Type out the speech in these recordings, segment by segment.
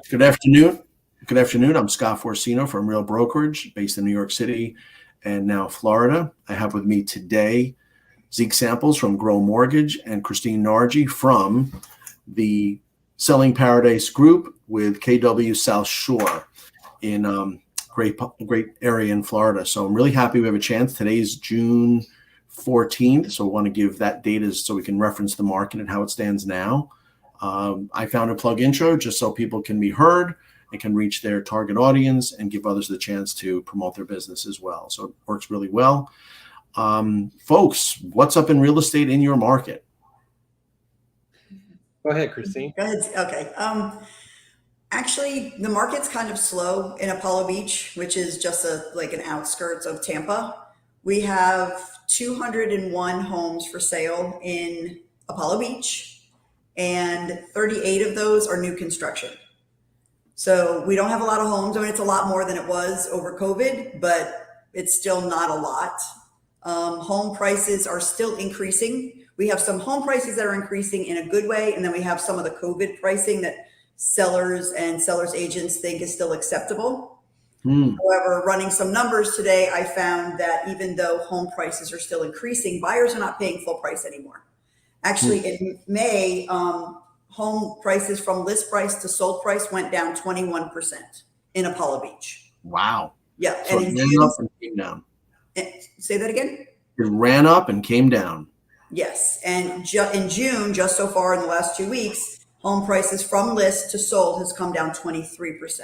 Good afternoon. Good afternoon. I'm Scott Forcino from Real Brokerage, based in New York City and now Florida. I have with me today Zeke Samples from Grow Mortgage and Christine Nargi from the Selling Paradise Group with KW South Shore in great area in Florida. So I'm really happy we have a chance. Today is June 14th, so I want to give that data so we can reference the market and how it stands now. I founded PlugIntro just so people can be heard and can reach their target audience and give others the chance to promote their business as well. So it works really well. Folks, what's up in real estate in your market? Go ahead, Christine. Go ahead. Okay. Actually, the market's kind of slow in Apollo Beach, which is just like an outskirts of Tampa. We have 201 homes for sale in Apollo Beach, and 38 of those are new construction. So we don't have a lot of homes. I mean, it's a lot more than it was over COVID, but it's still not a lot. Home prices are still increasing. We have some home prices that are increasing in a good way, and then we have some of the COVID pricing that sellers and sellers agents think is still acceptable. However, running some numbers today, I found that even though home prices are still increasing, buyers are not paying full price anymore. Actually, in May, home prices from list price to sold price went down 21% in Apollo Beach. Wow. Yeah. So and it ran up and came down. Say that again? It ran up and came down. Yes. And in June, just so far in the last 2 weeks, home prices from list to sold has come down 23%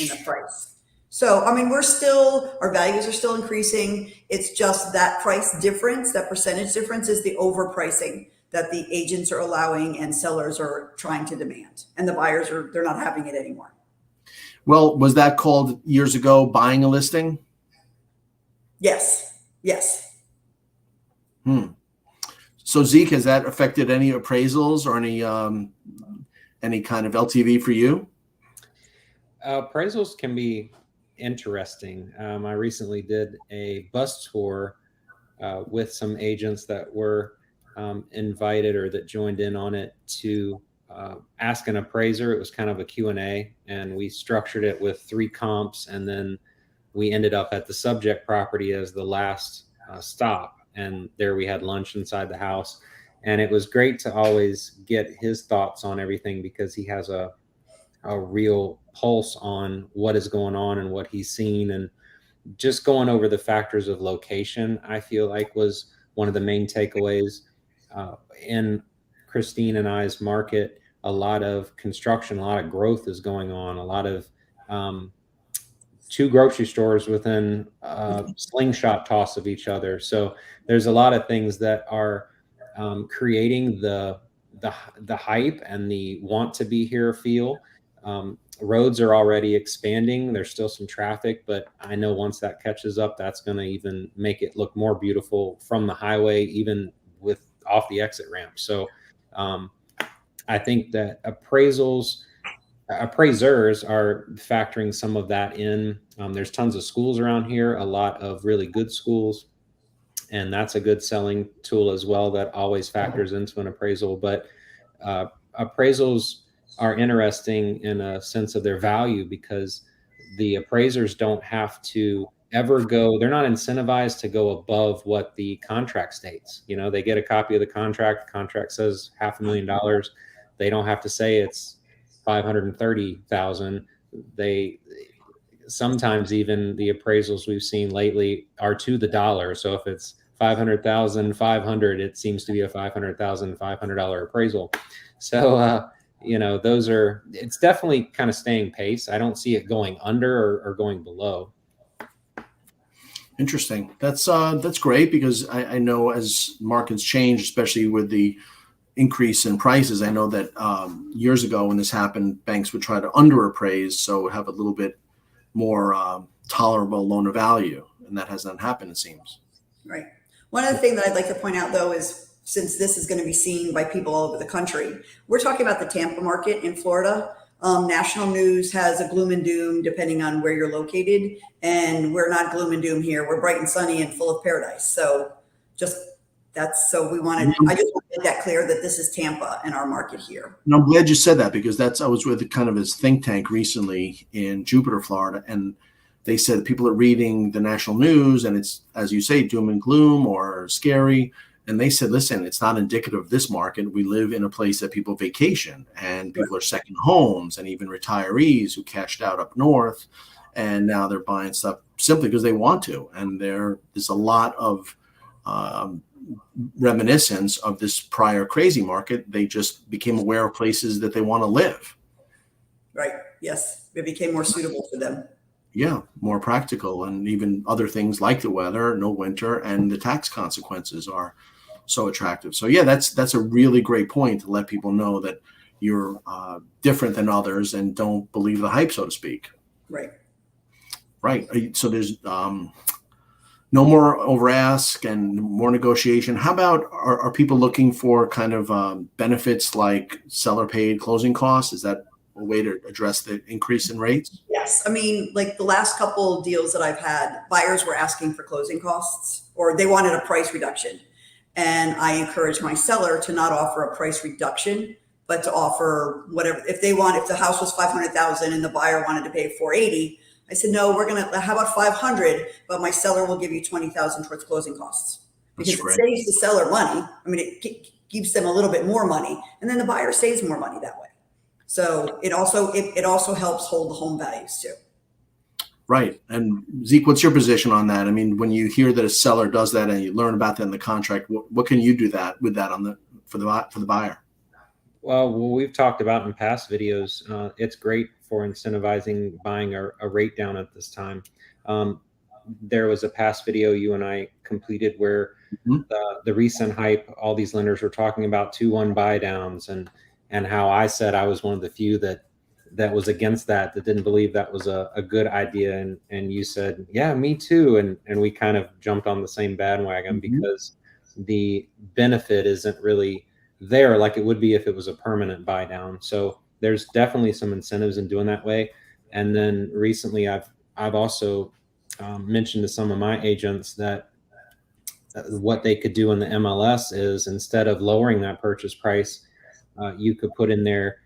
in the price. So, I mean, our values are still increasing. It's just that price difference, that percentage difference is the overpricing that the agents are allowing and sellers are trying to demand. And the buyers they're not having it anymore. Well, was that called years ago buying a listing? Yes. Yes. So Zeke, has that affected any appraisals or any kind of LTV for you? Appraisals can be interesting. I recently did a bus tour with some agents that were invited or that joined in on it to ask an appraiser. It was kind of a Q&A, and we structured it with 3 comps, and then we ended up at the subject property as the last stop. And there we had lunch inside the house, and it was great to always get his thoughts on everything because he has a real pulse on what is going on and what he's seen. And just going over the factors of location, I feel like was one of the main takeaways. In Christine and I's market, a lot of construction, a lot of growth is going on, a lot of 2 grocery stores within slingshot toss of each other. So there's a lot of things that are creating the hype and the want to be here feel. Roads are already expanding. There's still some traffic, but I know once that catches up, that's going to even make it look more beautiful from the highway, even with off the exit ramp. So I think that appraisers are factoring some of that in. There's tons of schools around here, a lot of really good schools, and that's a good selling tool as well that always factors into an appraisal. But appraisals are interesting in a sense of their value because the appraisers don't have to ever go, they're not incentivized to go above what the contract states. You know, they get a copy of the contract says $500,000. They don't have to say it's 530,000. They sometimes, even the appraisals we've seen lately are to the dollar. So if it's 500,500, it seems to be a $500,500 appraisal. So it's definitely kind of staying pace. I don't see it going under or going below. Interesting. That's great because I know as markets change, especially with the increase in prices, I know that years ago when this happened, banks would try to underappraise, so have a little bit more tolerable loan to value, and that has not happened, it seems. Right. One other thing that I'd like to point out, though, is since this is going to be seen by people all over the country, we're talking about the Tampa market in Florida. National news has a gloom and doom depending on where you're located, and we're not gloom and doom here. We're bright and sunny and full of paradise. So just That's so we wanted, I just want to make that clear that this is Tampa and our market here. And I'm glad you said that, because I was with kind of his think tank recently in Jupiter, Florida, and they said people are reading the national news and it's, as you say, doom and gloom or scary. And they said, listen, it's not indicative of this market. We live in a place that people vacation, and people are second homes, and even retirees who cashed out up north, and now they're buying stuff simply because they want to. And there's a lot of reminiscence of this prior crazy market. They just became aware of places that they want to live. Right. Yes. It became more suitable for them. Yeah, more practical, and even other things like the weather, no winter, and the tax consequences are so attractive. So yeah, that's a really great point to let people know that you're different than others and don't believe the hype, so to speak. Right. Right. So there's no more over ask and more negotiation. How about, are people looking for kind of benefits like seller paid closing costs? Is that a way to address the increase in rates? Yes. I mean, like the last couple of deals that I've had, buyers were asking for closing costs, or they wanted a price reduction. And I encouraged my seller to not offer a price reduction, but to offer whatever. If the house was 500,000 and the buyer wanted to pay 480, I said, no, how about 500, but my seller will give you 20,000 towards closing costs, because it saves the seller money. I mean, it gives them a little bit more money, and then the buyer saves more money that way. So it also helps hold the home values too. Right. And Zeke, what's your position on that? I mean, when you hear that a seller does that and you learn about that in the contract, what can you do with that for the buyer? Well, we've talked about in past videos, it's great for incentivizing buying a rate down at this time. There was a past video you and I completed where the recent hype, all these lenders were talking about 2-1 buy downs, and how I said I was one of the few that was against that didn't believe that was a good idea. And you said, yeah, me too. And we kind of jumped on the same bandwagon because the benefit isn't really there like it would be if it was a permanent buy down. So there's definitely some incentives in doing that way. And then recently I've also mentioned to some of my agents that what they could do in the MLS is, instead of lowering that purchase price, you could put in there,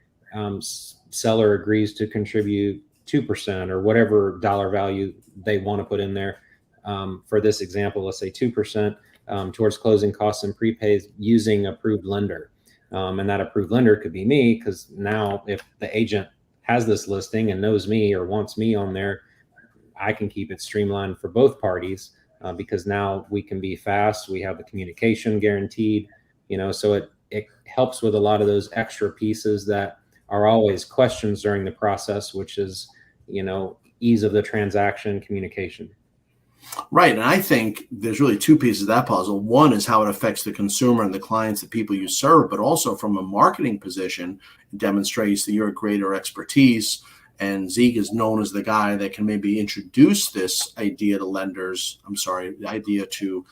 seller agrees to contribute 2% or whatever dollar value they want to put in there. For this example, let's say 2% towards closing costs and prepays using approved lender. And that approved lender could be me, because now if the agent has this listing and knows me or wants me on there, I can keep it streamlined for both parties, because now we can be fast. We have the communication guaranteed, so it helps with a lot of those extra pieces that are always questions during the process, which is, ease of the transaction, communication. Right. And I think there's really two pieces of that puzzle. One is how it affects the consumer and the clients, the people you serve, but also from a marketing position, it demonstrates that you're a greater expertise. And Zeke is known as the guy that can maybe introduce this idea to the idea to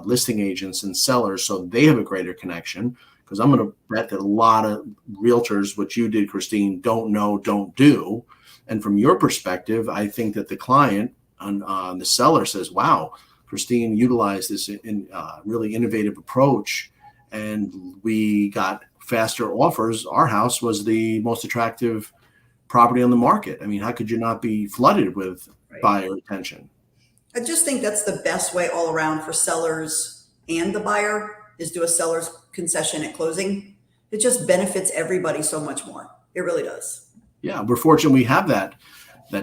listing agents and sellers, so they have a greater connection. Because I'm going to bet that a lot of realtors, what you did, Christine, don't know, don't do. And from your perspective, I think that the client and the seller says, wow, Christine utilized this in really innovative approach, and we got faster offers. Our house was the most attractive property on the market. I mean, how could you not be flooded with buyer attention? I just think that's the best way all around for sellers and the buyer, is do a seller's concession at closing. It just benefits everybody so much more. It really does. Yeah, we're fortunate we have that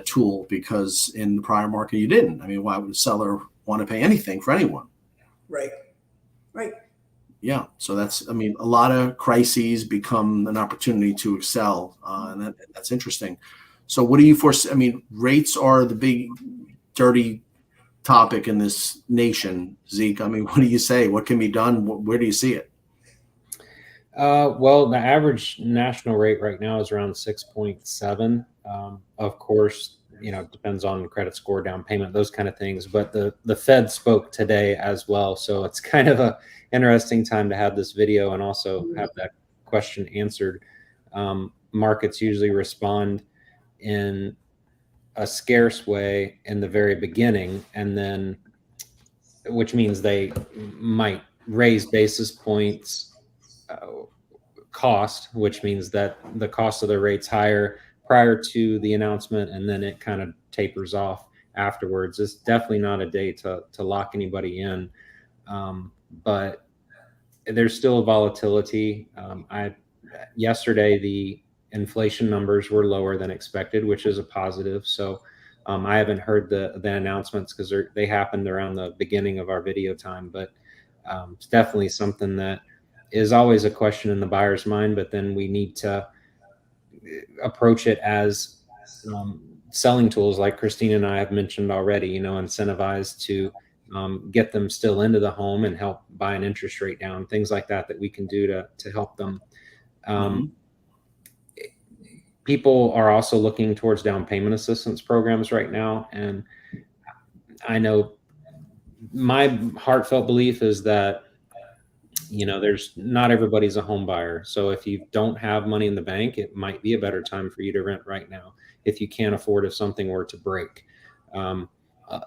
tool, because in the prior market you didn't. I mean, why would a seller want to pay anything for anyone? Right. Yeah. So a lot of crises become an opportunity to excel, and that's interesting. So what do you foresee? I mean, rates are the big dirty topic in this nation, Zeke. I mean, what do you say? What can be done? Where do you see it? Well, the average national rate right now is around 6.7. Of course, it depends on credit score, down payment, those kind of things. But the Fed spoke today as well. So it's kind of a interesting time to have this video and also have that question answered. Markets usually respond in a scarce way in the very beginning, and then, which means they might raise basis points cost, which means that the cost of the rate's higher prior to the announcement, and then it kind of tapers off afterwards. It's definitely not a day to lock anybody in, but there's still volatility. Yesterday the inflation numbers were lower than expected, which is a positive. So I haven't heard the announcements because they happened around the beginning of our video time, but it's definitely something that is always a question in the buyer's mind, but then we need to approach it as selling tools like Christine and I have mentioned already, incentivized to get them still into the home and help buy an interest rate down, things like that we can do to help them. People are also looking towards down payment assistance programs right now. And I know my heartfelt belief is that, there's not everybody's a home buyer. So if you don't have money in the bank, it might be a better time for you to rent right now. If you can't afford, if something were to break,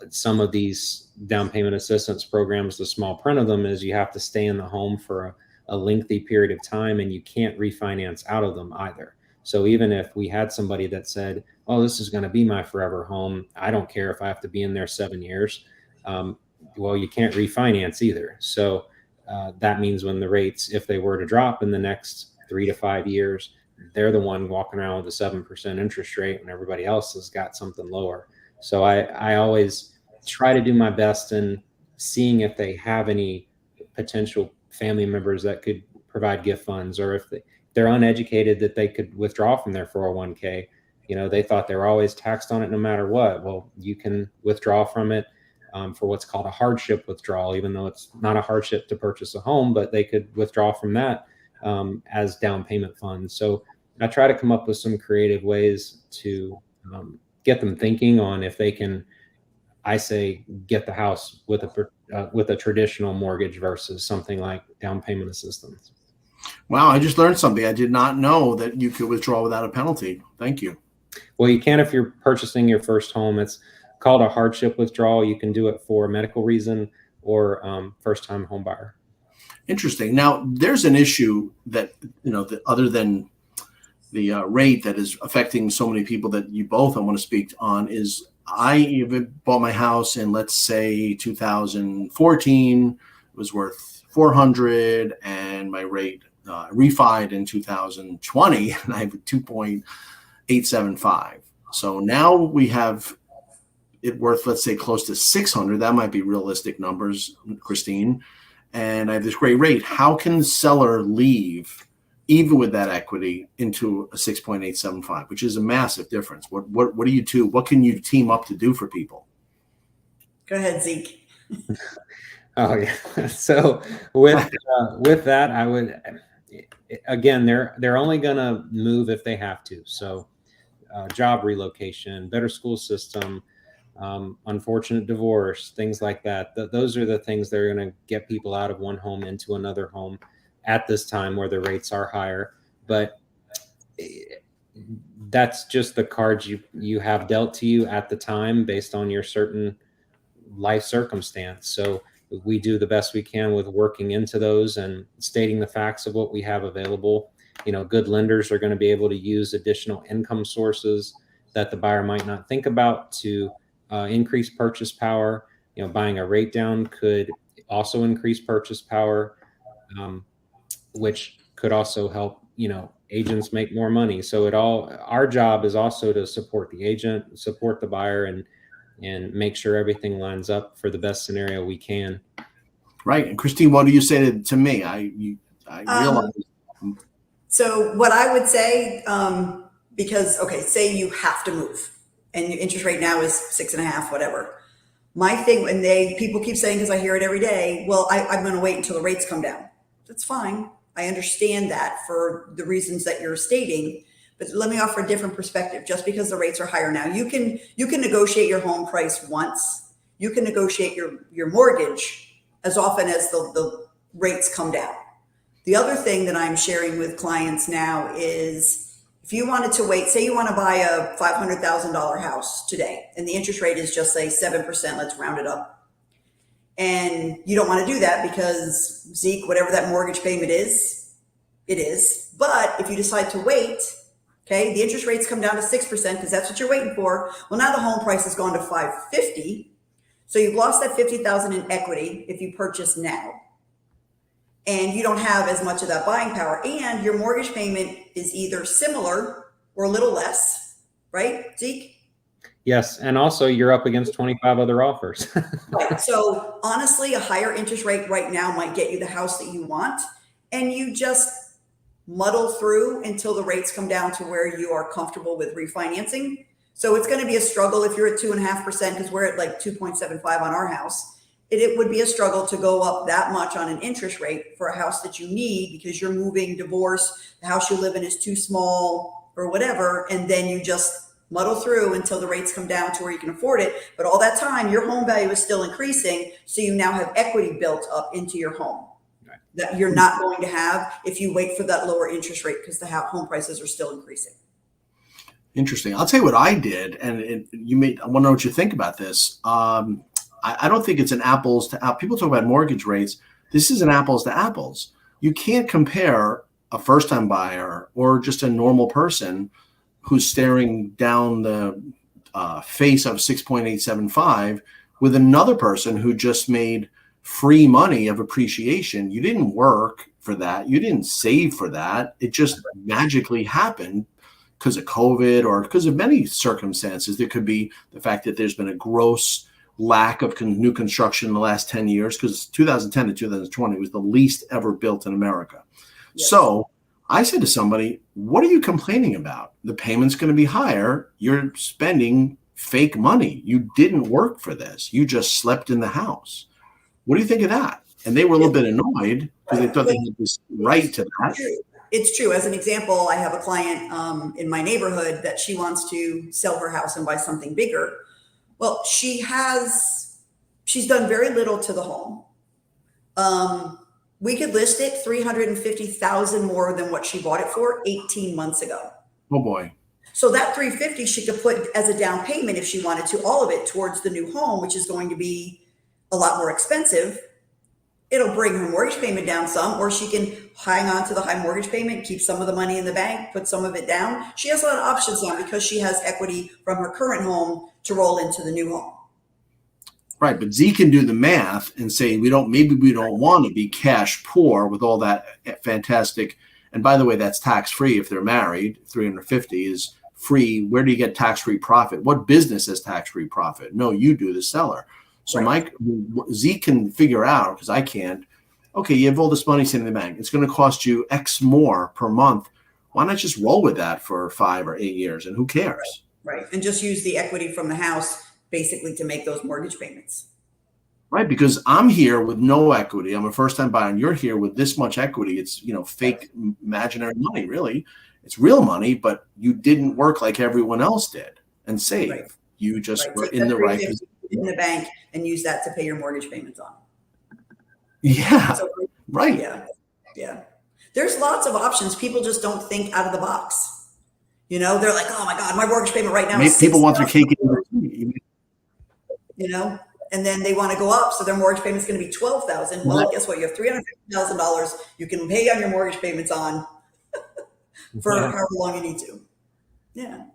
some of these down payment assistance programs, the small print of them is you have to stay in the home for a lengthy period of time, and you can't refinance out of them either. So even if we had somebody that said, oh, this is going to be my forever home, I don't care if I have to be in there 7 years. Well, you can't refinance either. So that means when the rates, if they were to drop in the next 3 to 5 years, they're the one walking around with a 7% interest rate when everybody else has got something lower. So I always try to do my best in seeing if they have any potential family members that could provide gift funds, or if they're uneducated, that they could withdraw from their 401k. They thought they were always taxed on it no matter what. Well, you can withdraw from it for what's called a hardship withdrawal, even though it's not a hardship to purchase a home, but they could withdraw from that as down payment funds. So I try to come up with some creative ways to get them thinking on if they can, I say, get the house with a traditional mortgage versus something like down payment assistance. Wow, I just learned something. I did not know that you could withdraw without a penalty. Thank you. Well, you can if you're purchasing your first home. It's called a hardship withdrawal. You can do it for a medical reason or first-time home buyer. Interesting. Now, there's an issue that, that other than the rate that is affecting so many people that you both I want to speak on is I even bought my house in, let's say, 2014. It was worth 400, and my rate refied in 2020, and I have a 2.875. So now we have it worth, let's say, close to 600. That might be realistic numbers, Christine. And I have this great rate. How can the seller leave, even with that equity, into a 6.875, which is a massive difference? What do you do? What can you team up to do for people? Go ahead, Zeke. Oh yeah. So with that, I would, again, they're only going to move if they have to. So job relocation, better school system, unfortunate divorce, things like that. Those are the things that are going to get people out of one home into another home at this time where the rates are higher. But that's just the cards you have dealt to you at the time based on your certain life circumstance. So we do the best we can with working into those and stating the facts of what we have available. Good lenders are going to be able to use additional income sources that the buyer might not think about to increase purchase power. Buying a rate down could also increase purchase power, which could also help, agents make more money. So our job is also to support the agent, support the buyer, and make sure everything lines up for the best scenario we can. Right. And Christine, what do you say to me? I realize. So what I would say, because, okay, say you have to move and your interest rate now is 6.5, whatever. My thing, and people keep saying, because I hear it every day, well, I'm going to wait until the rates come down. That's fine. I understand that for the reasons that you're stating, but let me offer a different perspective. Just because the rates are higher now, you can negotiate your home price once. You can negotiate your mortgage as often as the rates come down. The other thing that I'm sharing with clients now is if you wanted to wait, say you want to buy a $500,000 house today, and the interest rate is just say 7%, let's round it up. And you don't want to do that because Zeke, whatever that mortgage payment is, it is. But if you decide to wait, okay, the interest rates come down to 6% because that's what you're waiting for. Well, now the home price has gone to 550. So you've lost that 50,000 in equity if you purchase now. And you don't have as much of that buying power. And your mortgage payment is either similar or a little less, right, Zeke? Yes, and also you're up against 25 other offers. Right. So honestly, a higher interest rate right now might get you the house that you want, and you just muddle through until the rates come down to where you are comfortable with refinancing. So it's going to be a struggle if you're at 2.5%, because we're at like 2.75 on our house. It would be a struggle to go up that much on an interest rate for a house that you need because you're moving, divorce, the house you live in is too small or whatever, and then you just muddle through until the rates come down to where you can afford it. But all that time, your home value is still increasing. So you now have equity built up into your home that you're not going to have if you wait for that lower interest rate because the home prices are still increasing. Interesting. I'll tell you what I did, and I want to know what you think about this. I don't think it's an apples to apples. People talk about mortgage rates. This is an apples to apples. You can't compare a first-time buyer or just a normal person who's staring down the face of 6.875 with another person who just made free money of appreciation. You didn't work for that. You didn't save for that. It just magically happened because of COVID or because of many circumstances. There could be the fact that there's been a gross lack of new construction in the last 10 years because 2010 to 2020 was the least ever built in America. Yes. So I said to somebody, what are you complaining about? The payment's going to be higher. You're spending fake money. You didn't work for this. You just slept in the house. What do you think of that? And they were a little bit annoyed because they thought they had this right to that. It's true. As an example, I have a client in my neighborhood that she wants to sell her house and buy something bigger. Well, she's done very little to the home. We could list it $350,000 more than what she bought it for 18 months ago. Oh boy. So that $350,000 she could put as a down payment if she wanted to, all of it towards the new home, which is going to be a lot more expensive. It'll bring her mortgage payment down some, or she can hang on to the high mortgage payment, keep some of the money in the bank, put some of it down. She has a lot of options now because she has equity from her current home to roll into the new home. Right, but Zeke can do the math and say maybe we don't want to be cash poor with all that fantastic. And by the way, that's tax free if they're married. $350 is free. Where do you get tax free profit? What business has tax free profit? No, you do, the seller. So right. Zeke can figure out, because I can't. Okay, you have all this money sitting in the bank. It's going to cost you X more per month. Why not just roll with that for 5 or 8 years? And who cares? Right, and just use the equity from the house basically to make those mortgage payments. Right, because I'm here with no equity. I'm a first-time buyer, and you're here with this much equity. It's, fake imaginary money, really. It's real money, but you didn't work like everyone else did and save. Right. You just were in the right position. In the bank and use that to pay your mortgage payments on. Yeah, so, right. Yeah. There's lots of options. People just don't think out of the box. They're like, oh my God, my mortgage payment right now is people want their cake. And then they want to go up, so their mortgage payment is going to be $12,000. Well, guess what? You have $350,000 you can pay on your mortgage payments on for however long you need to. Yeah.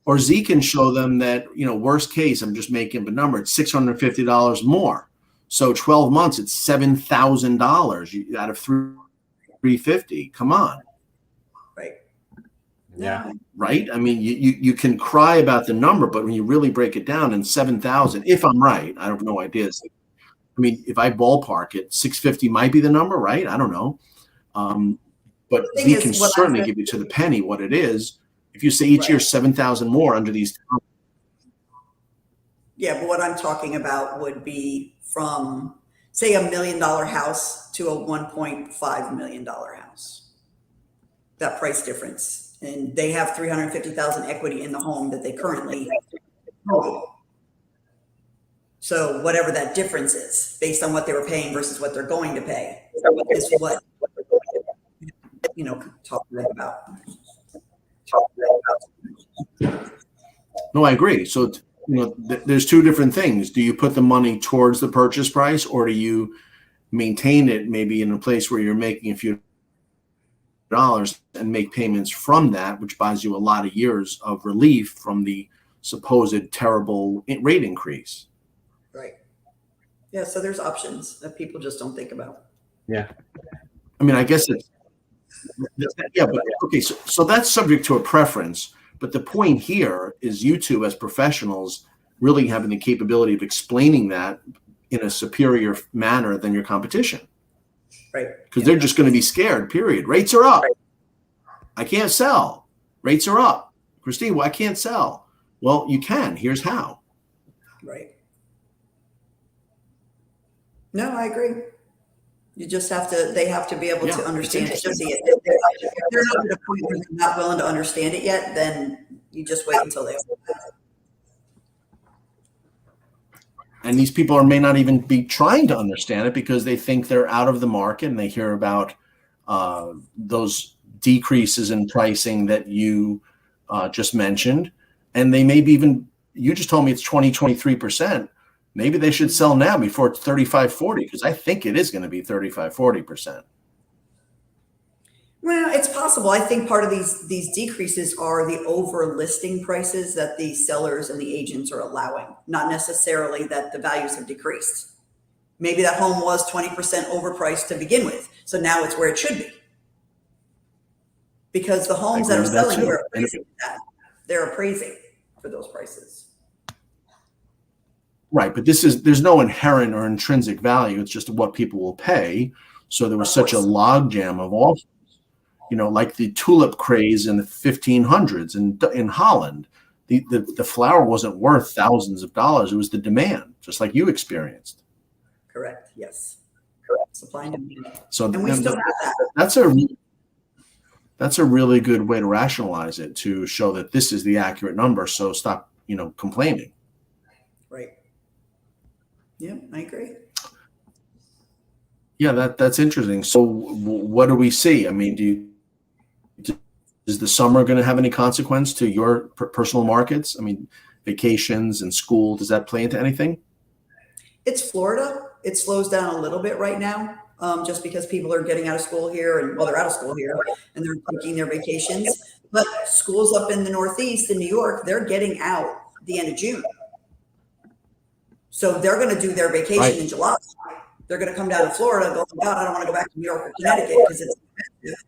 Or Zeke can show them that, worst case, I'm just making up a number, it's $650 more. So 12 months, it's $7,000 out of $350. Come on. Right. Yeah. Right. I mean, you can cry about the number, but when you really break it down, and 7,000, if I'm right, I have no idea. I mean, if I ballpark it, 650 might be the number, right? I don't know. But Zeke can certainly give you to the penny what it is. If you say each year 7,000 more under these. Yeah, but what I'm talking about would be from, say, $1 million house to a $1.5 million house. That price difference, and they have $350,000 equity in the home that they currently own. So whatever that difference is, based on what they were paying versus what they're going to pay, is what talking about. No, I agree. So there's two different things. Do you put the money towards the purchase price, or do you maintain it maybe in a place where you're making a few dollars and make payments from that, which buys you a lot of years of relief from the supposed terrible rate increase? Right. Yeah. So there's options that people just don't think about. Yeah. I mean, I guess it's, yeah, but okay. So that's subject to a preference. But the point here is you two as professionals really having the capability of explaining that in a superior manner than your competition. Right. Because they're just going to be scared, period. Rates are up. I can't sell. Rates are up. Christine, well, I can't sell. Well, you can. Here's how. Right. No, I agree. You just have to, they have to be able to understand it. Just see it. If they're not at a point where they're not willing to understand it yet, then you just wait until they. And these people may not even be trying to understand it because they think they're out of the market and they hear about those decreases in pricing that you just mentioned. And they maybe even, you just told me it's 23%. Maybe they should sell now before it's 35, 40, because I think it is going to be 35, 40%. Well, it's possible. I think part of these decreases are the over listing prices that the sellers and the agents are allowing, not necessarily that the values have decreased. Maybe that home was 20% overpriced to begin with. So now it's where it should be. Because the homes that are selling are appraising that. They're appraising for those prices. Right, but there's no inherent or intrinsic value. It's just what people will pay. So there was such a logjam of offers, like the tulip craze in the 1500s in Holland. The flower wasn't worth thousands of dollars. It was the demand, just like you experienced. Correct. Yes. Correct. Supply and demand. So and we still have that. That's a really good way to rationalize it, to show that this is the accurate number. So stop, complaining. Right. Yeah, I agree. Yeah, that's interesting. So what do we see? I mean, is the summer going to have any consequence to your personal markets? I mean, vacations and school, does that play into anything? It's Florida. It slows down a little bit right now, just because people are getting out of school here, and they're out of school here and they're taking their vacations. But schools up in the Northeast in New York, they're getting out the end of June. So they're going to do their vacation in July. They're going to come down to Florida and go, oh God, I don't want to go back to New York or Connecticut because it's expensive.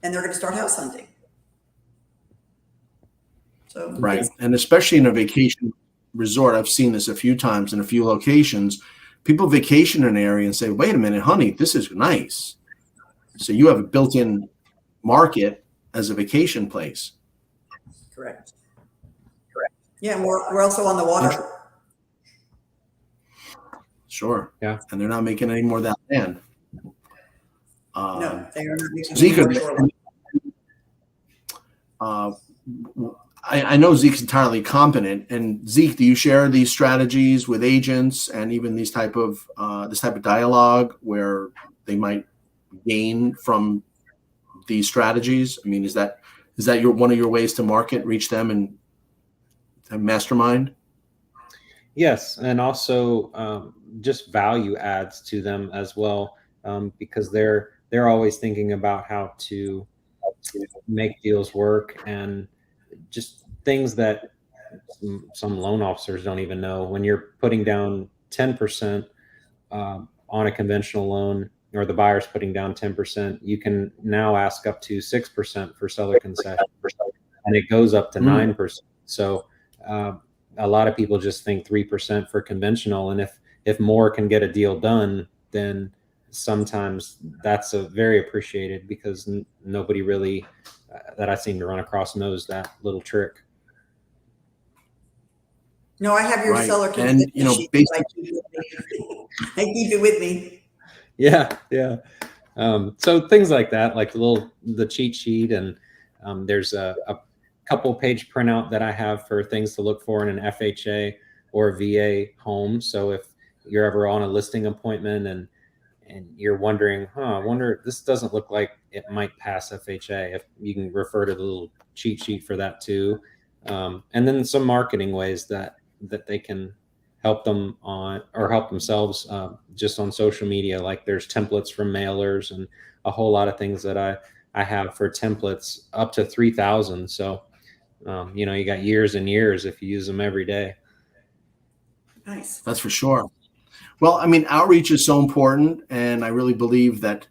And they're going to start house hunting. So right. And especially in a vacation resort, I've seen this a few times in a few locations. People vacation in an area and say, wait a minute, honey, this is nice. So you have a built-in market as a vacation place. Correct. Yeah, and we're also on the water. Sure. Yeah. And they're not making any more of that land. No, they are not making Zeke, any more I know Zeke's entirely competent. And Zeke, do you share these strategies with agents and even this type of dialogue where they might gain from these strategies? I mean, is that one of your ways to market, reach them, and mastermind? Yes, and also just value adds to them as well, because they're always thinking about how to make deals work, and just things that some loan officers don't even know. When you're putting down 10% on a conventional loan, or the buyer's putting down 10%, you can now ask up to 6% for seller concession, and it goes up to 9%. So a lot of people just think 3% for conventional, and if more can get a deal done, then sometimes that's a very appreciated, because nobody really that I seem to run across knows that little trick. No, I have your seller concession sheet. I keep it with me. Yeah. So things like that, like the cheat sheet, and there's a couple page printout that I have for things to look for in an FHA or a VA home. So if you're ever on a listing appointment and you're wondering, I wonder, this doesn't look like it might pass FHA, if you can refer to the little cheat sheet for that too. And then some marketing ways that that they can help them on or help themselves just on social media. Like there's templates from mailers and a whole lot of things that I have for templates up to 3,000. So, you know, you got years and years if you use them every day. Nice. That's for sure. Well, I mean, outreach is so important, and I really believe that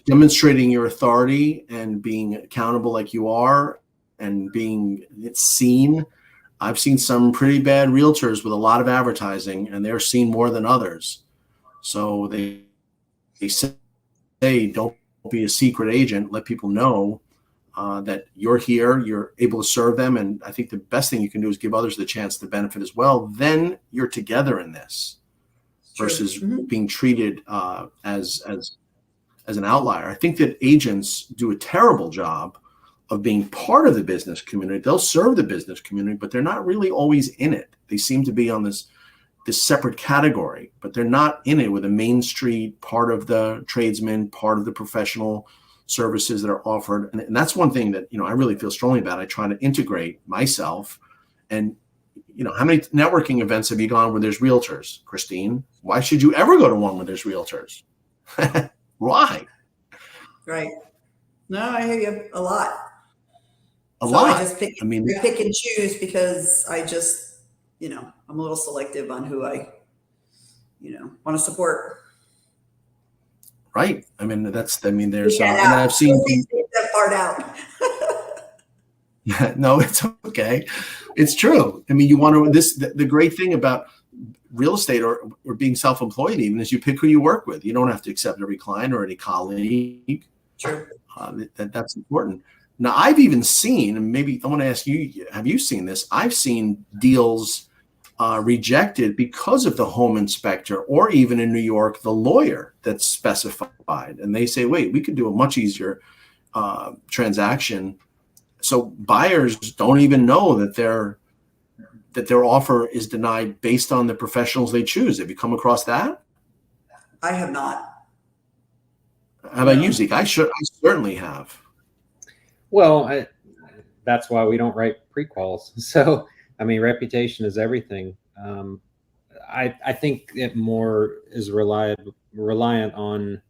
demonstrating your authority and being accountable like you are and being seen. I've seen some pretty bad realtors with a lot of advertising, and they're seen more than others. So they say, don't be a secret agent. Let people know that you're here, you're able to serve them. And I think the best thing you can do is give others the chance to benefit as well. Then you're together in this versus being treated as an outlier. I think that agents do a terrible job of being part of the business community. They'll serve the business community, but they're not really always in it. They seem to be on this separate category, but they're not in it with a Main Street, part of the tradesman, part of the professional services that are offered. And that's one thing that, you know, I really feel strongly about. I try to integrate myself. And, you know, how many networking events have you gone where there's realtors, Christine? Why should you ever go to one where there's realtors? Why? Right. No, I hear you a lot. A lot. I just pick and choose because I just, you know, I'm a little selective on who I, you know, want to support. Right. I mean, there's, and I've seen that part out. No, it's okay. It's true. I mean, you want to, the great thing about real estate or being self-employed even is you pick who you work with. You don't have to accept every client or any colleague. Sure. That's important. Now, I've even seen, and maybe I want to ask you, have you seen this? I've seen deals rejected because of the home inspector, or even in New York, the lawyer that's specified. And they say, wait, we could do a much easier transaction. So buyers don't even know that their offer is denied based on the professionals they choose. Have you come across that? I have not. How about you, Zeke? I certainly have. Well, that's why we don't write prequals. So, I mean, reputation is everything. I think it more is reliant on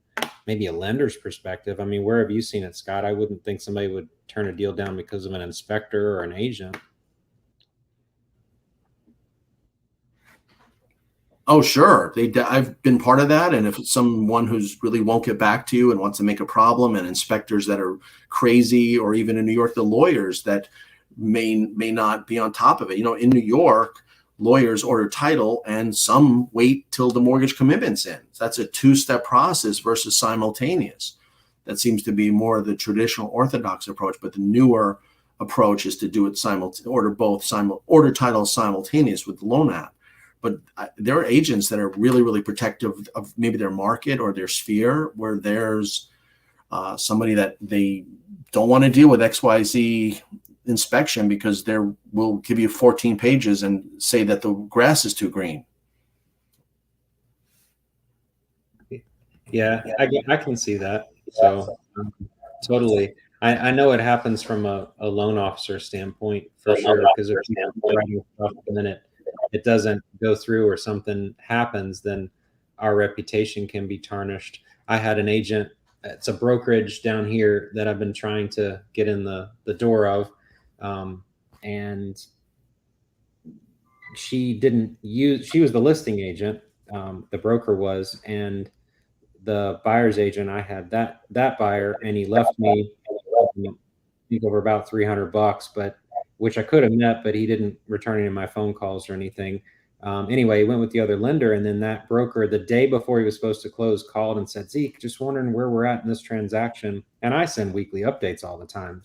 maybe a lender's perspective. I mean, where have you seen it, Scott? I wouldn't think somebody would turn a deal down because of an inspector or an agent. Oh, sure. I've been part of that. And if it's someone who's really won't get back to you and wants to make a problem, and inspectors that are crazy, or even in New York, the lawyers that may not be on top of it. You know, in New York, lawyers order title and some wait till the mortgage commitment's in. So that's a two-step process versus simultaneous. That seems to be more of the traditional orthodox approach, but the newer approach is to do it order title simultaneous with the loan app. But there are agents that are really, really protective of maybe their market or their sphere, where there's somebody that they don't want to deal with XYZ inspection because they will give you 14 pages and say that the grass is too green. Yeah, I can see that. So totally. I know it happens from a loan officer standpoint for sure, because if you're writing stuff and then it doesn't go through or something happens, then our reputation can be tarnished. I had an agent, it's a brokerage down here that I've been trying to get in the door of. And she was the listing agent, the broker was, and the buyer's agent, I had that buyer, and he left me, I think, over about $300, but which I could have met, but he didn't return any of my phone calls or anything. Anyway, he went with the other lender, and then that broker, the day before he was supposed to close, called and said, Zeke, just wondering where we're at in this transaction. And I send weekly updates all the time.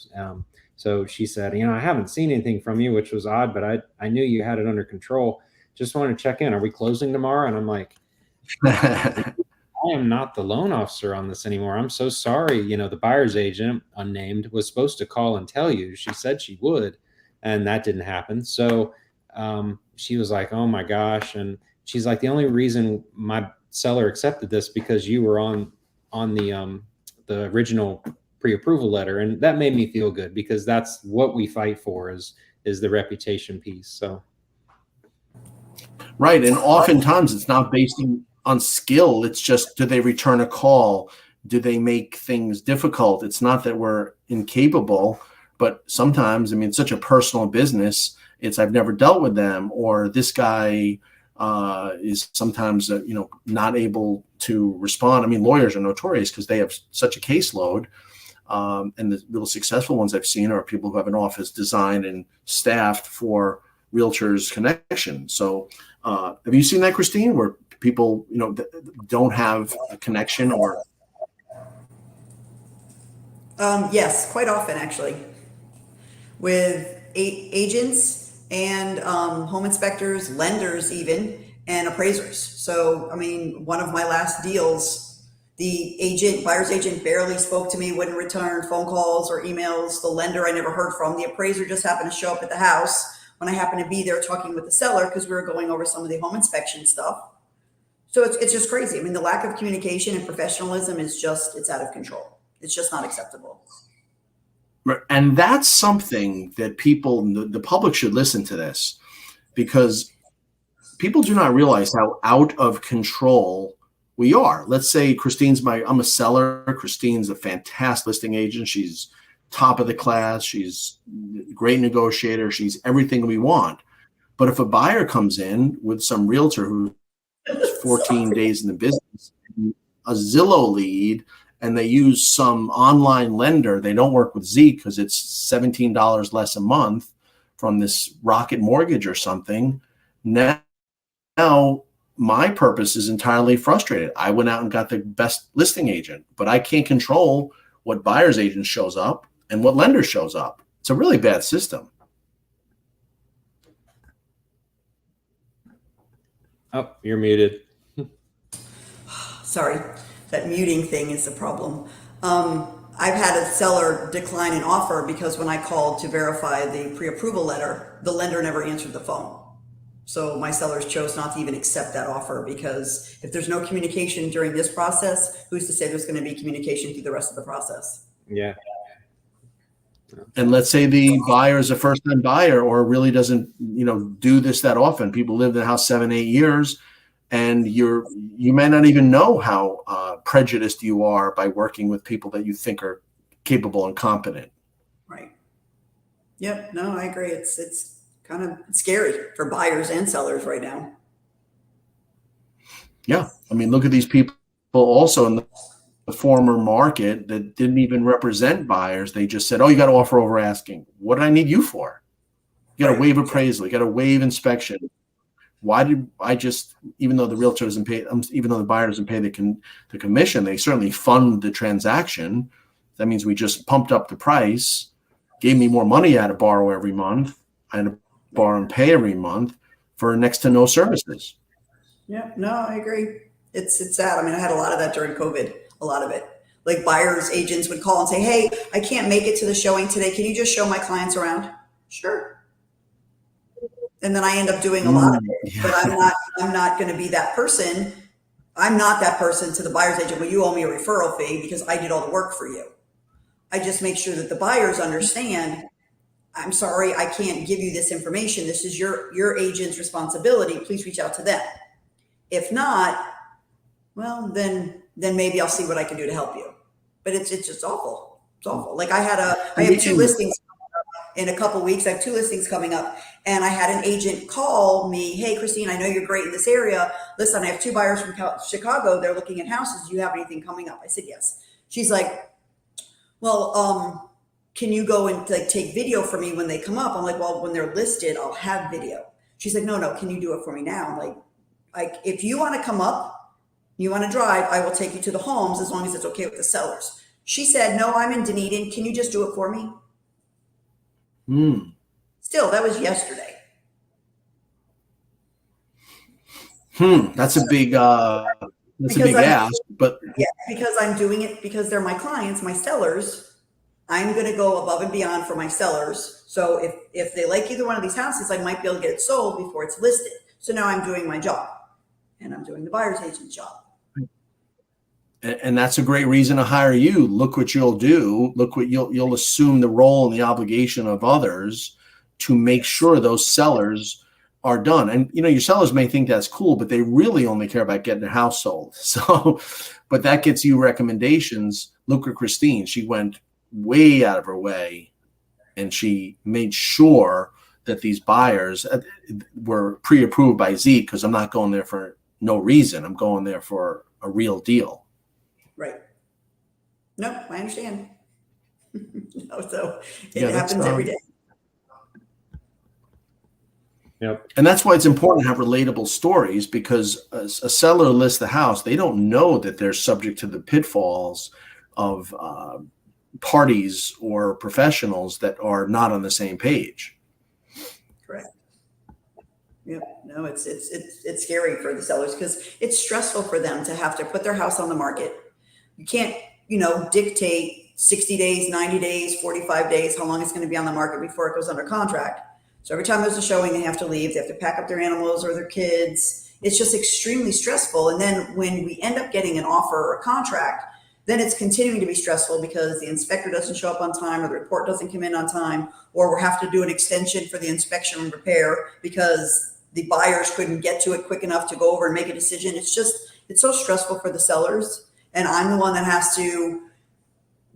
So she said, I haven't seen anything from you, which was odd, but I knew you had it under control. Just wanted to check in. Are we closing tomorrow? And I'm like, I am not the loan officer on this anymore. I'm so sorry. The buyer's agent, unnamed, was supposed to call and tell you. She said she would, and that didn't happen. So she was like, oh my gosh. And she's like, the only reason my seller accepted this because you were on the original pre-approval letter. And that made me feel good, because that's what we fight for is the reputation piece. So Right. And oftentimes it's not based on skill. It's just, do they return a call? Do they make things difficult? It's not that we're incapable, but sometimes, I mean, it's such a personal business. It's, I've never dealt with them, or this guy is sometimes, not able to respond. I mean, lawyers are notorious because they have such a caseload. And the real successful ones I've seen are people who have an office designed and staffed for realtors connection. So have you seen that, Christine, where people, don't have a connection or? Yes, quite often actually, with agents and home inspectors, lenders even, and appraisers. So, I mean, one of my last deals, the buyer's agent barely spoke to me, wouldn't return phone calls or emails. The lender I never heard from. The appraiser just happened to show up at the house when I happened to be there talking with the seller because we were going over some of the home inspection stuff. So it's just crazy. I mean, the lack of communication and professionalism is just, it's out of control. It's just not acceptable. And that's something that people, the public should listen to this, because people do not realize how out of control we are. Let's say I'm a seller. Christine's a fantastic listing agent. She's top of the class. She's a great negotiator. She's everything we want. But if a buyer comes in with some realtor who's 14 days in the business, a Zillow lead, and they use some online lender, they don't work with Zeke because it's $17 less a month from this Rocket Mortgage or something. Now my purpose is entirely frustrated. I went out and got the best listing agent, but I can't control what buyer's agent shows up and what lender shows up. It's a really bad system. Oh, you're muted. Sorry, that muting thing is the problem. I've had a seller decline an offer because when I called to verify the pre-approval letter, the lender never answered the phone. So my sellers chose not to even accept that offer, because if there's no communication during this process, who's to say there's going to be communication through the rest of the process? Yeah. And let's say the buyer is a first-time buyer or really doesn't, do this that often. People live in the house 7-8 years, and you may not even know how prejudiced you are by working with people that you think are capable and competent. Right. Yep. No, I agree. It's kind of scary for buyers and sellers right now. Yeah. I mean, look at these people also in the former market that didn't even represent buyers. They just said, oh, you got to offer over asking. What did I need you for? You got to waive appraisal. You got to waive inspection. Why did I just, even though the realtor doesn't pay, even though the buyer doesn't pay the commission, they certainly fund the transaction. That means we just pumped up the price, gave me more money I had to borrow every month. I had to borrow and pay every month for next to no services. Yeah, no, I agree. It's sad. I mean, I had a lot of that during COVID, a lot of it. Like buyers, agents would call and say, hey, I can't make it to the showing today. Can you just show my clients around? Sure. And then I end up doing a lot of it, but I'm not going to be that person. I'm not that person to the buyer's agent. Well, you owe me a referral fee because I did all the work for you. I just make sure that the buyers understand, I'm sorry, I can't give you this information. This is your agent's responsibility. Please reach out to them. If not, well, then maybe I'll see what I can do to help you. But it's just awful. It's awful. Like I have 2 listings in a couple of weeks. I have 2 listings coming up, and I had an agent call me. Hey, Christine, I know you're great in this area. Listen, I have 2 buyers from Chicago. They're looking at houses. Do you have anything coming up? I said, yes. She's like, well, can you go and take video for me when they come up? I'm like, well, when they're listed, I'll have video. She's like, no, can you do it for me now? I'm like, if you want to come up, you want to drive, I will take you to the homes as long as it's okay with the sellers. She said, no, I'm in Dunedin. Can you just do it for me? Still, that was yesterday. That's a big ask, but yeah, because I'm doing it because they're my clients, my sellers. I'm going to go above and beyond for my sellers. So if they like either one of these houses, I might be able to get it sold before it's listed. So now I'm doing my job, and I'm doing the buyer's agent's job. And that's a great reason to hire you. Look what you'll do. Look what you'll assume the role and the obligation of others to make sure those sellers are done. And, your sellers may think that's cool, but they really only care about getting their house sold. So, but that gets you recommendations. Look at Christine. She went way out of her way and she made sure that these buyers were pre-approved by Zeke, because I'm not going there for no reason. I'm going there for a real deal. Right. No, I understand. So it happens every day. Yep. And that's why it's important to have relatable stories, because a seller lists the house. They don't know that they're subject to the pitfalls of parties or professionals that are not on the same page. Correct. Yep. No, it's scary for the sellers because it's stressful for them to have to put their house on the market. You can't, dictate 60 days, 90 days, 45 days, how long it's going to be on the market before it goes under contract. So every time there's a showing, they have to leave. They have to pack up their animals or their kids. It's just extremely stressful. And then when we end up getting an offer or a contract, then it's continuing to be stressful because the inspector doesn't show up on time or the report doesn't come in on time, or we have to do an extension for the inspection and repair because the buyers couldn't get to it quick enough to go over and make a decision. It's so stressful for the sellers. And I'm the one that has to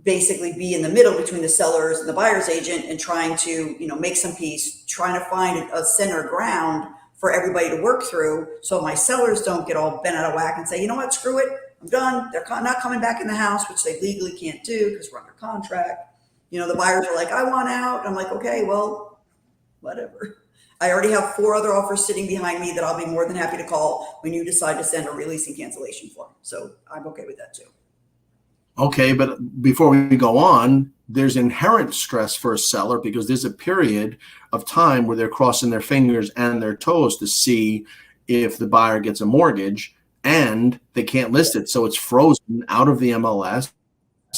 basically be in the middle between the sellers and the buyer's agent and trying to, make some peace, trying to find a center ground for everybody to work through. So my sellers don't get all bent out of whack and say, you know what, screw it, I'm done. They're not coming back in the house, which they legally can't do because we're under contract. The buyers are like, I want out. I'm like, okay, well, whatever. I already have 4 other offers sitting behind me that I'll be more than happy to call when you decide to send a release and cancellation form. So I'm okay with that too. Okay, but before we go on, there's inherent stress for a seller because there's a period of time where they're crossing their fingers and their toes to see if the buyer gets a mortgage, and they can't list it. So it's frozen out of the MLS.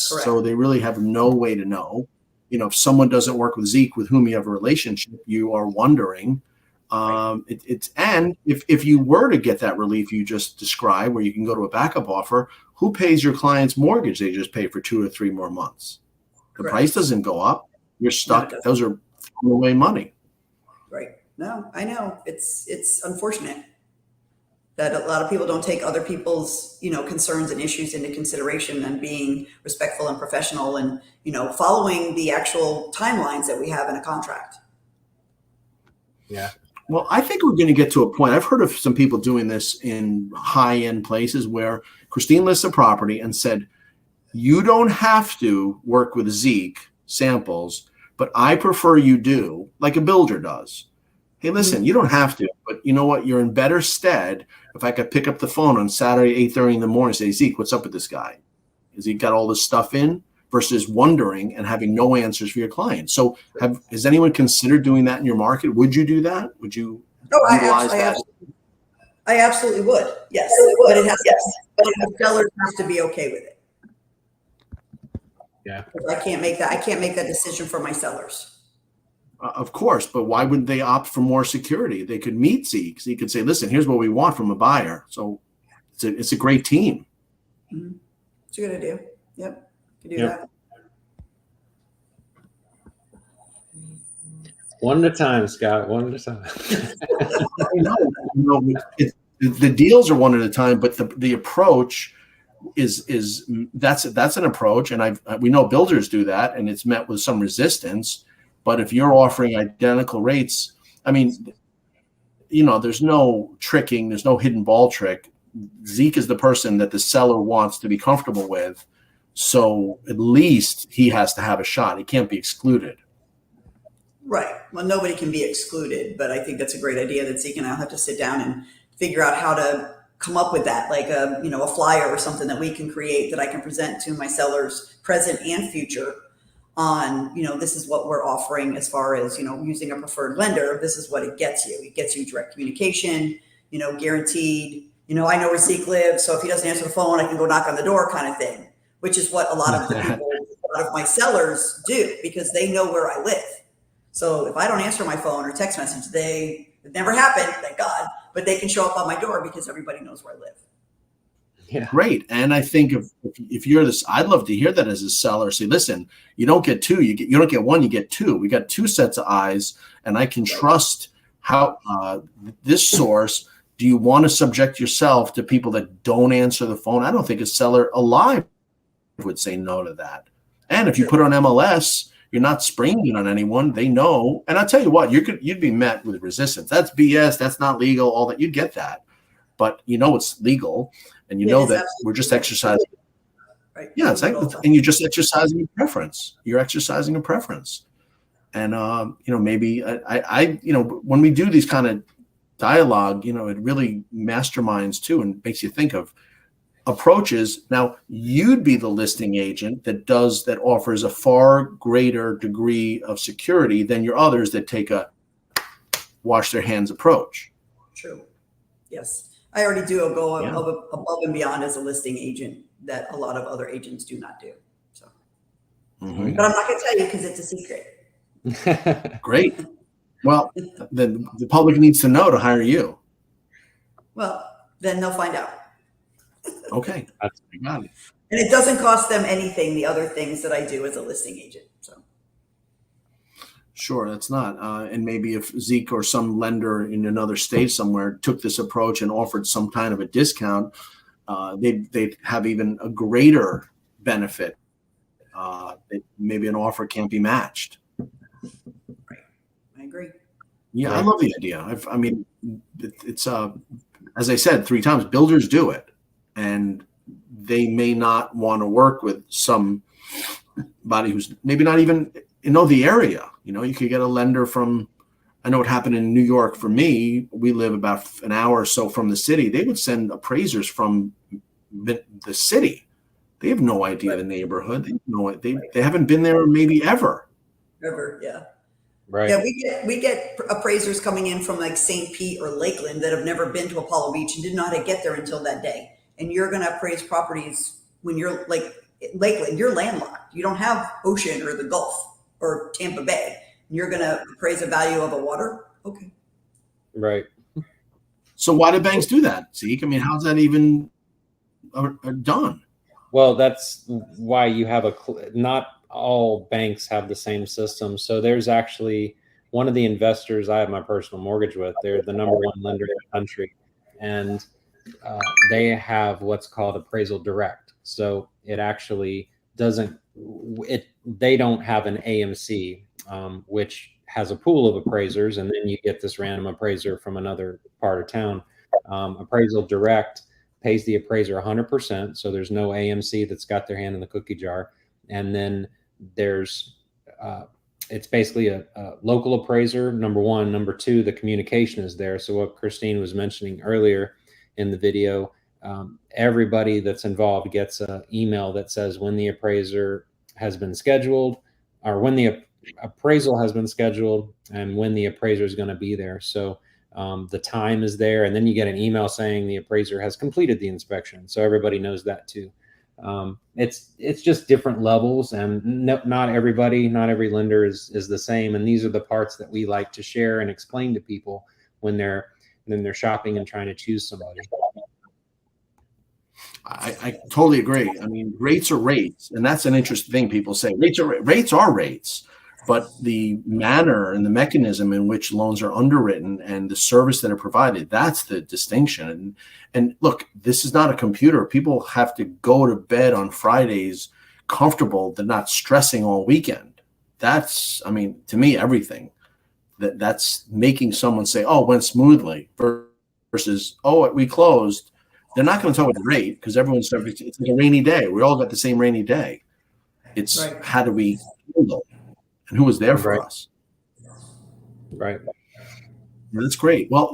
Correct. So they really have no way to know. If someone doesn't work with Zeke, with whom you have a relationship, you are wondering. And if you were to get that relief you just described, where you can go to a backup offer, who pays your client's mortgage? They just pay for 2 or 3 more months. The price doesn't go up. You're stuck. Those are thrown away money. Right. No, I know. It's unfortunate that a lot of people don't take other people's, concerns and issues into consideration and being respectful and professional and, following the actual timelines that we have in a contract. Yeah. Well, I think we're going to get to a point. I've heard of some people doing this in high-end places where Christine lists a property and said, you don't have to work with Zeke samples, but I prefer you do, like a builder does. Hey, listen, you don't have to, but you know what? You're in better stead if I could pick up the phone on Saturday, 8:30 in the morning and say, Zeke, what's up with this guy? Has he got all this stuff in? Versus wondering and having no answers for your client. So has anyone considered doing that in your market? Would you do that? Would you utilize that? I absolutely would. Yes. But it has the seller has to be okay with it. Yeah. I can't make that decision for my sellers. Of course, but why wouldn't they opt for more security? They could meet Zeke. Zeke could say, listen, here's what we want from a buyer. So it's a great team. Mm-hmm. It's a good idea. Yep. You do that. One at a time, Scott. One at a time. The deals are one at a time, but the approach is that's an approach, and we know builders do that, and it's met with some resistance. But if you're offering identical rates, there's no tricking, there's no hidden ball trick. Zeke is the person that the seller wants to be comfortable with. So at least he has to have a shot. He can't be excluded. Right. Well, nobody can be excluded, but I think that's a great idea that Zeke and I'll have to sit down and figure out how to come up with that, like a flyer or something that we can create that I can present to my sellers, present and future, on, this is what we're offering as far as, using a preferred lender. This is what it gets you. It gets you direct communication, guaranteed, I know where Zeke lives. So if he doesn't answer the phone, I can go knock on the door kind of thing. Which is what a lot of my sellers do because they know where I live. So if I don't answer my phone or text message, it never happened, thank God, but they can show up on my door because everybody knows where I live. Yeah. Great. And I think if you're this, I'd love to hear that as a seller. Say, listen, you don't get 2, you don't get 1, you get 2. We got 2 sets of eyes, and I can trust how this source, do you want to subject yourself to people that don't answer the phone? I don't think a seller alive would say no to that. And if you put it on MLS, you're not springing it on anyone. They know. And I'll tell you what, you'd be met with resistance. That's BS. That's not legal. All that. You'd get that. But you know it's legal. And you know that we're just exercising. Right. Yeah, exactly. And you're just exercising a preference. You're exercising a preference. And, maybe when we do these kind of dialogue, it really masterminds too and makes you think of approaches. Now, you'd be the listing agent that offers a far greater degree of security than your others that take a wash their hands approach. True. Yes. I already do go above and beyond as a listing agent that a lot of other agents do not do. So, But I'm not going to tell you because it's a secret. Great. Well, then the public needs to know to hire you. Well, then they'll find out. Okay. That's got it. And it doesn't cost them anything, the other things that I do as a listing agent. So. Sure, that's not. And maybe if Zeke or some lender in another state somewhere took this approach and offered some kind of a discount, they'd have even a greater benefit. Maybe an offer can't be matched. Right. I agree. Yeah, I love the idea. It's as I said 3 times, builders do it. And they may not want to work with somebody who's maybe not even the area. You could get a lender from, I know what happened in New York for me. We live about an hour or so from the city. They would send appraisers from the city. They have no idea the neighborhood. They haven't been there maybe ever. Ever, yeah. Right. Yeah, we get appraisers coming in from like St. Pete or Lakeland that have never been to Apollo Beach and didn't know how to get there until that day. And you're going to appraise properties when you're like Lakeland, you're landlocked. You don't have ocean or the Gulf or Tampa Bay. You're going to appraise the value of a water. Okay. Right. So why do banks do that, Zeke? How's that even done? Well, that's why you have not all banks have the same system. So there's actually one of the investors I have my personal mortgage with. They're the number 1 lender in the country. And they have what's called appraisal direct. So it actually they don't have an AMC, which has a pool of appraisers, and then you get this random appraiser from another part of town. Appraisal direct pays the appraiser 100%. So there's no AMC that's got their hand in the cookie jar. And then there's, it's basically a local appraiser, number 1. Number 2, the communication is there. So what Christine was mentioning earlier in the video, everybody that's involved gets an email that says when the appraiser has been scheduled, or when the appraisal has been scheduled, and when the appraiser is going to be there. So the time is there, and then you get an email saying the appraiser has completed the inspection. So everybody knows that too. It's just different levels, and not every lender is the same. And these are the parts that we like to share and explain to people when they're shopping and trying to choose somebody. I totally agree. Rates are rates, and that's an interesting thing. People say rates are rates, but the manner and the mechanism in which loans are underwritten and the service that are provided, that's the distinction. And look, this is not a computer. People have to go to bed on Fridays comfortable. They're not stressing all weekend. That's, to me, everything. That's making someone say, oh, it went smoothly versus, oh, we closed. They're not going to talk about the rate because it's like a rainy day. We all got the same rainy day. It's right. How do we handle it? And who was there for us? Right. Yeah, that's great. Well,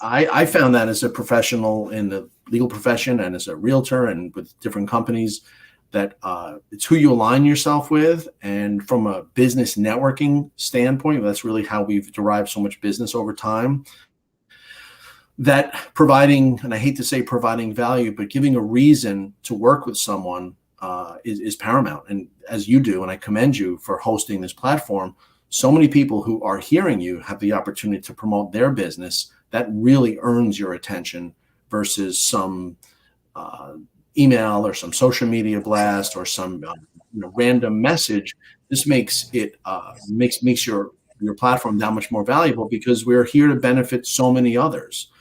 I found that as a professional in the legal profession and as a realtor and with different companies that it's who you align yourself with. And from a business networking standpoint, that's really how we've derived so much business over time. That providing, and I hate to say providing value, but giving a reason to work with someone is paramount. And as you do, and I commend you for hosting this platform, so many people who are hearing you have the opportunity to promote their business. That really earns your attention versus some email or some social media blast or some random message. This makes it makes your your platform that much more valuable, because we're here to benefit so many others.